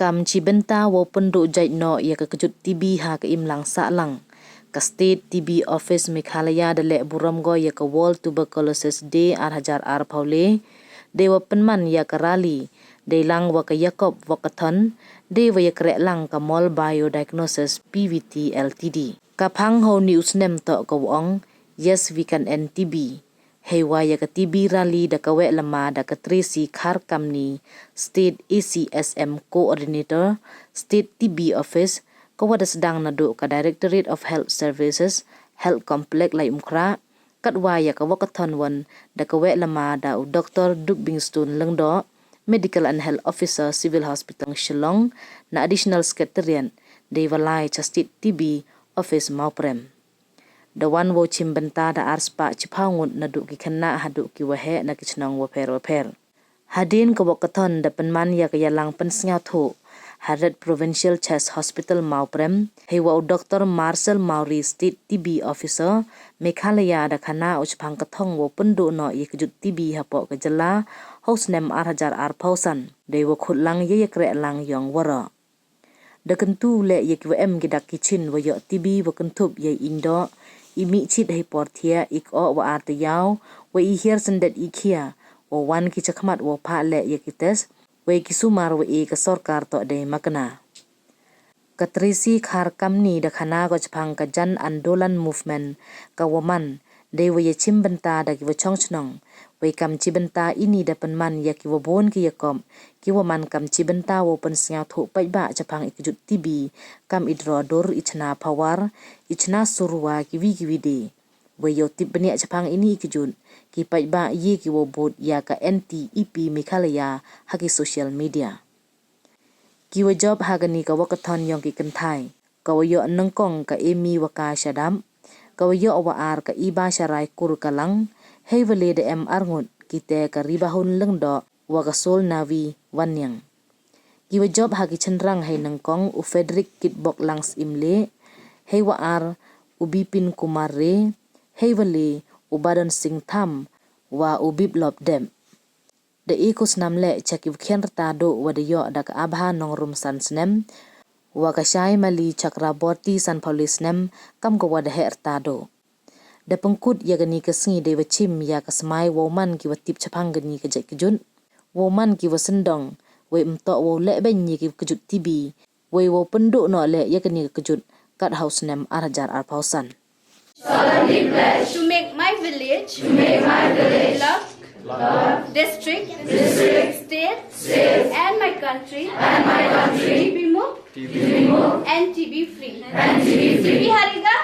kam cibenta wo penduk jait no ya ke kjut TB ha ke imlang sa lang. Ka State TB Office Meghalaya dale buram go ya ke World Tuberculosis Day arhajar ar paule. De wa penman ya ke rally. De lang wa ke yakob Walkathon. De wa ya krek lang ka mall biodiagnosis PVT LTD. Ka phang ho news nem to ko wong. Yes, we can end TB. Hei wa ya ke TB rally da ka wek lama da ke Tracy khar kamni State ACSM Coordinator State TB Office ko wada sedang nadu ka Directorate of Health Services Health Complex lai umkra kat wa ya ke Walkathon wan da ka wek lama da Dr. Duk Bingstone lengdo Medical and Health Officer Civil Hospital Shillong na Additional Secretariat de walai cha State TB Office Mauprem. The one wo chimbenta da arspa chipangun na du ki kena hadu ki wahe na kichnang waper. Hadin ka Walkathon da penman ya kaya lang pensngaw thu. Harat Provincial Chest Hospital Mauprem. Hewa Dr. Marcel Mauri State TB Officer. Meghalaya da kana uchpang kathong wo pendu no ye kjut TB hapo kajala. Host nem arhajar arpausan. De wo khut lang ye krek lang yong wara. Da kentu le ye kwm gidak kichin wo yo TB wo kentup ye indo. Imi chit hai portia ik o wa arte yau wa I hier sendet ikia wa wan ki chakmat wa pa le ye kites wa kisumar wa ka sarkar to de makna katrisi khar kamni da khana go chphang ka jan andolan movement ka woman de wa ye chimbenta da ki wa chongchnong wa kam chibenta ini da penman ya ki wa bon ki yakom ki wa man kam chibenta wo pen snya thu pai ba chphang ikjut TB kam idro dor ichna pawar ichna surwa kiwi de we yo tip benia chapang ini ikjun ki pai ba ye ki wo bot ya ka NTEP Meghalaya haki social media ki wo job hagani ka Walkathon yong ki kenthai ka wo yo nangkong ka emi waka shadam ka wo yo wa ar ka iba sharai kur kalang hevele de arngut kite ka ribahun lengdo wa ka sol navi wanyang ki wo job hagi chenrang hai nangkong u Frederick Kitbok langs imle hewa ar ubipin kumare hevele ubadan sing tham wa ubiblop dem de ikus namle chakib khenrta do wadayo da ka abha nongrum sansnem wa ka shai mali chakraborti san police nem kam ko wada herta do de pengkut ya gani ka singi de wachim ya ka smai woman ki watip chapang gani ka jek kjun woman ki wasendong we mto wo le ben ni ki kjut TB we wo penduk no le ya gani ka kjut kat house nem arhajar arpausan solemnly pledge to make my village love, district, state, and my country, TB moved, and TB free. TB Harika.